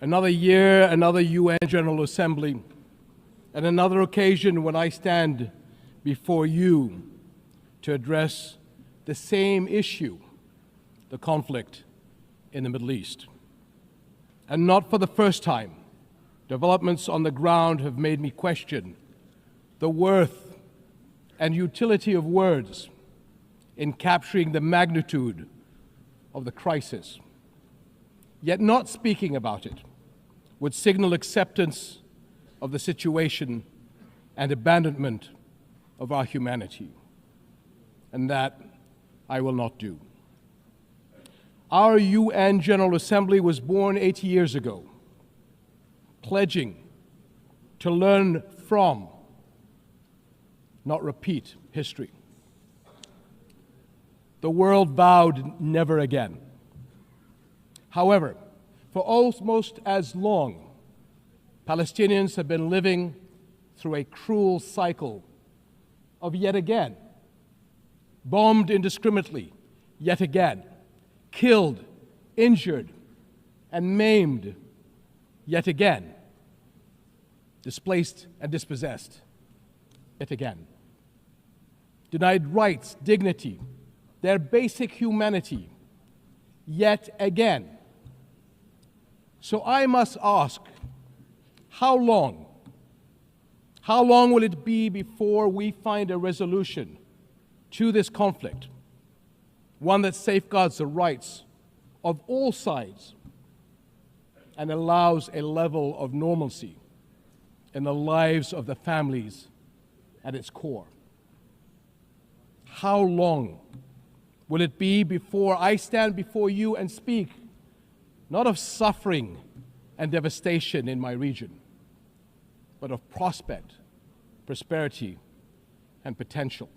Another year, another UN General Assembly, and another occasion when I stand before you to address the same issue, the conflict in the Middle East. And not for the first time, developments on the ground have made me question the worth and utility of words in capturing the magnitude of the crisis. Yet not speaking about it would signal acceptance of the situation and abandonment of our humanity. And that I will not do. Our UN General Assembly was born 80 years ago, pledging to learn from, not repeat, history. The world vowed never again. However, for almost as long, Palestinians have been living through a cruel cycle of yet again, bombed indiscriminately, yet again, killed, injured, and maimed, yet again, displaced and dispossessed, yet again, denied rights, dignity, their basic humanity, yet again. So I must ask, how long? How long will it be before we find a resolution to this conflict, one that safeguards the rights of all sides and allows a level of normalcy in the lives of the families at its core? How long will it be before I stand before you and speak not of suffering and devastation in my region, but of prospect, prosperity, and potential?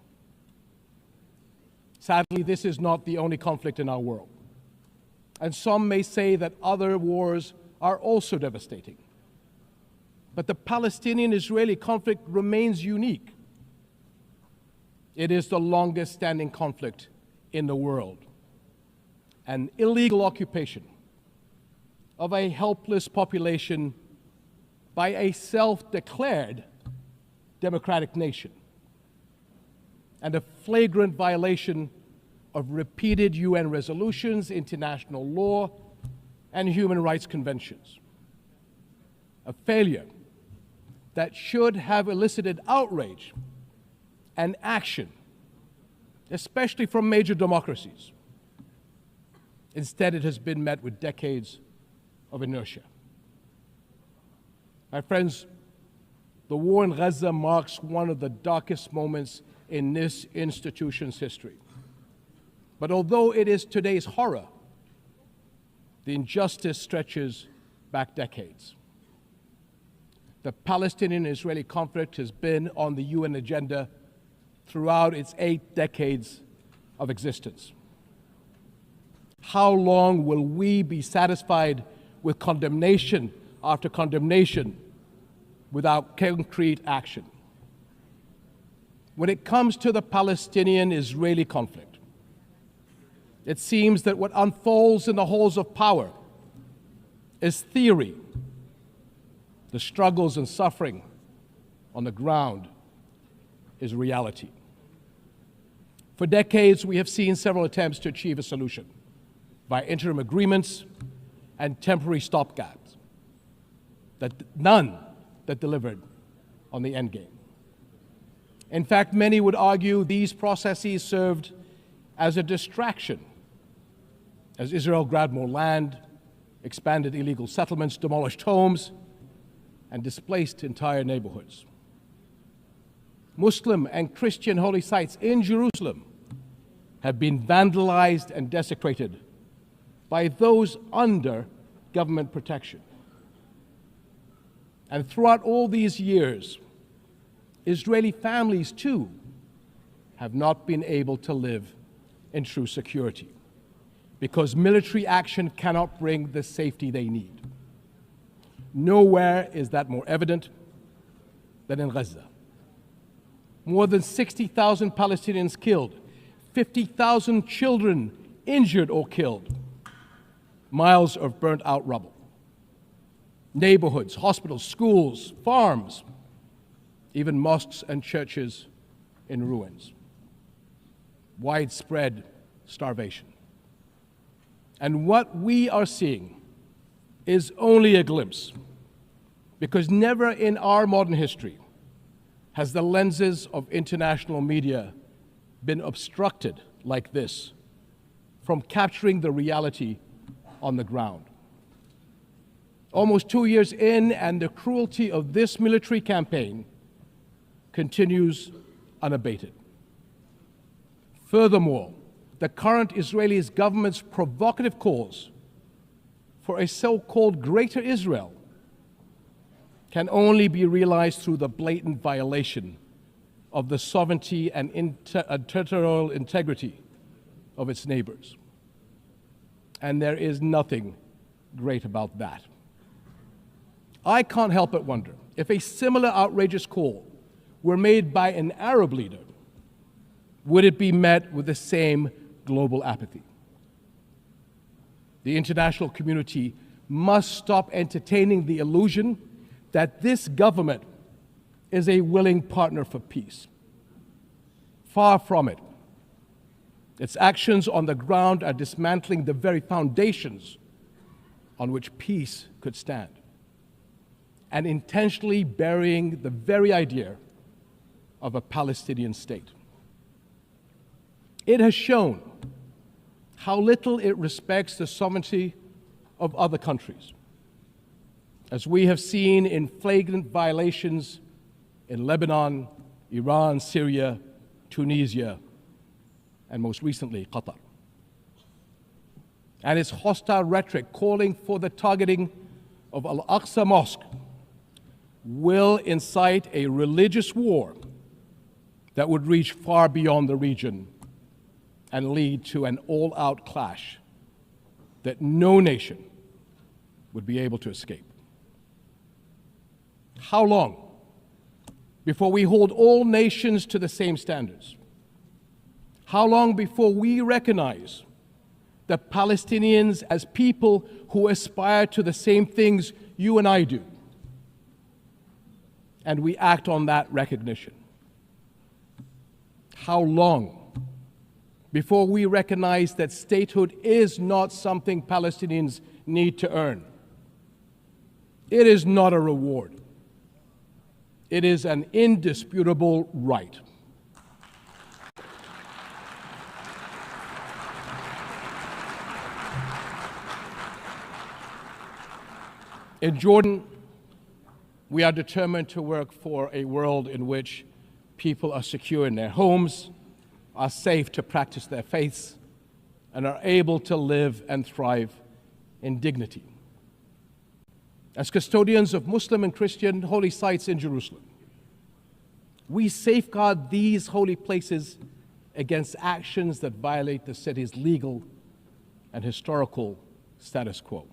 Sadly, this is not the only conflict in our world. And some may say that other wars are also devastating. But the Palestinian-Israeli conflict remains unique. It is the longest standing conflict in the world. An illegal occupation of a helpless population by a self-declared democratic nation, and a flagrant violation of repeated UN resolutions, international law, and human rights conventions. A failure that should have elicited outrage and action, especially from major democracies. Instead, it has been met with decades of inertia. My friends, the war in Gaza marks one of the darkest moments in this institution's history. But although it is today's horror, the injustice stretches back decades. The Palestinian-Israeli conflict has been on the UN agenda throughout its 8 decades of existence. How long will we be satisfied with condemnation after condemnation without concrete action? When it comes to the Palestinian-Israeli conflict, it seems that what unfolds in the halls of power is theory. The struggles and suffering on the ground is reality. For decades, we have seen several attempts to achieve a solution by interim agreements and temporary stopgaps, none that delivered on the end game. In fact, many would argue these processes served as a distraction as Israel grabbed more land, expanded illegal settlements, demolished homes, and displaced entire neighborhoods. Muslim and Christian holy sites in Jerusalem have been vandalized and desecrated by those under government protection. And throughout all these years, Israeli families too have not been able to live in true security because military action cannot bring the safety they need. Nowhere is that more evident than in Gaza. More than 60,000 Palestinians killed, 50,000 children injured or killed, miles of burnt out rubble. neighborhoods, hospitals, schools, farms, even mosques and churches in ruins. Widespread starvation. And what we are seeing is only a glimpse, because never in our modern history has the lenses of international media been obstructed like this from capturing the reality on the ground. Almost 2 years in, and the cruelty of this military campaign continues unabated. Furthermore, the current Israeli government's provocative calls for a so-called Greater Israel can only be realized through the blatant violation of the sovereignty and territorial integrity of its neighbors. And there is nothing great about that. I can't help but wonder if a similar outrageous call were made by an Arab leader, would it be met with the same global apathy? The international community must stop entertaining the illusion that this government is a willing partner for peace. Far from it. Its actions on the ground are dismantling the very foundations on which peace could stand, and intentionally burying the very idea of a Palestinian state. It has shown how little it respects the sovereignty of other countries, as we have seen in flagrant violations in Lebanon, Iran, Syria, Tunisia, and most recently, Qatar. And its hostile rhetoric calling for the targeting of Al-Aqsa Mosque will incite a religious war that would reach far beyond the region and lead to an all-out clash that no nation would be able to escape. How long before we hold all nations to the same standards? How long before we recognize the Palestinians as people who aspire to the same things you and I do, and we act on that recognition? How long before we recognize that statehood is not something Palestinians need to earn? It is not a reward. It is an indisputable right. In Jordan, we are determined to work for a world in which people are secure in their homes, are safe to practice their faiths, and are able to live and thrive in dignity. As custodians of Muslim and Christian holy sites in Jerusalem, we safeguard these holy places against actions that violate the city's legal and historical status quo.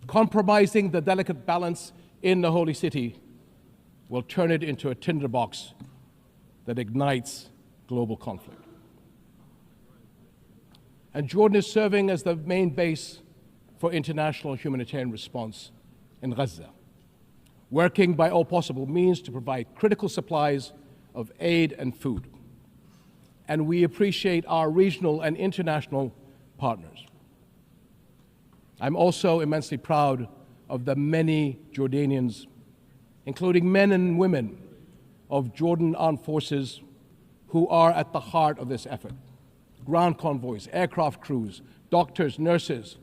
Compromising the delicate balance in the holy city will turn it into a tinderbox that ignites global conflict. And Jordan is serving as the main base for international humanitarian response in Gaza, working by all possible means to provide critical supplies of aid and food. And we appreciate our regional and international partners. I'm also immensely proud of the many Jordanians, including men and women of Jordan Armed Forces, who are at the heart of this effort. Ground convoys, aircraft crews, doctors, nurses,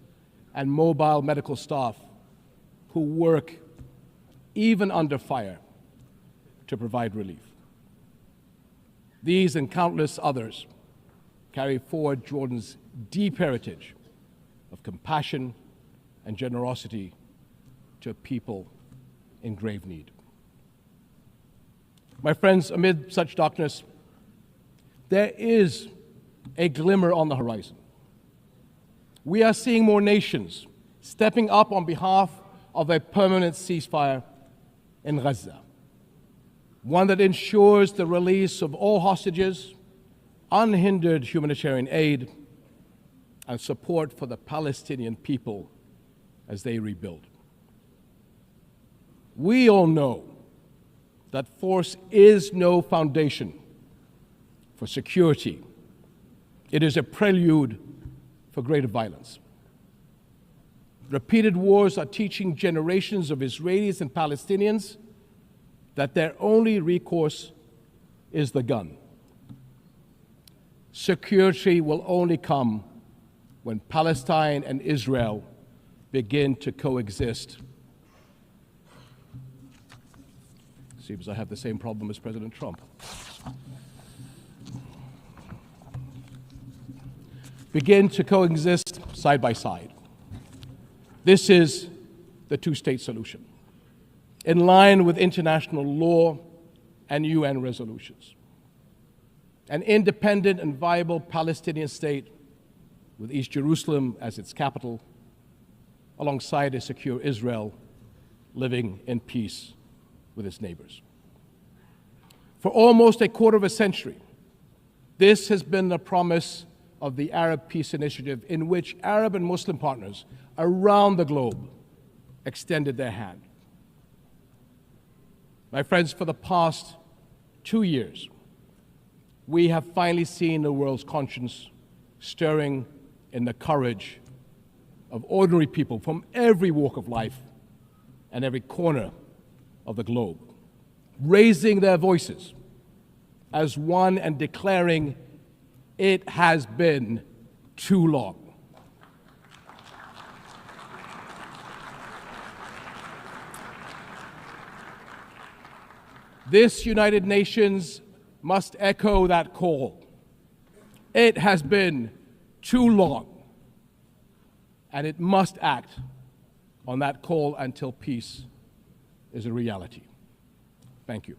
and mobile medical staff who work even under fire to provide relief. These and countless others carry forward Jordan's deep heritage of compassion and generosity to a people in grave need. My friends, amid such darkness, there is a glimmer on the horizon. We are seeing more nations stepping up on behalf of a permanent ceasefire in Gaza, one that ensures the release of all hostages, unhindered humanitarian aid, and support for the Palestinian people as they rebuild. We all know that force is no foundation for security. It is a prelude for greater violence. Repeated wars are teaching generations of Israelis and Palestinians that their only recourse is the gun. Security will only come when Palestine and Israel begin to coexist. Seems I have the same problem as President Trump. Begin to coexist side by side. This is the two-state solution, in line with international law and UN resolutions. An independent and viable Palestinian state with East Jerusalem as its capital, alongside a secure Israel living in peace with its neighbors. For almost a quarter of a century, this has been the promise of the Arab Peace Initiative, in which Arab and Muslim partners around the globe extended their hand. My friends, for the past 2 years, we have finally seen the world's conscience stirring in the courage of ordinary people from every walk of life and every corner of the globe, raising their voices as one and declaring, it has been too long. This United Nations must echo that call. It has been too long, and it must act on that call until peace is a reality. Thank you.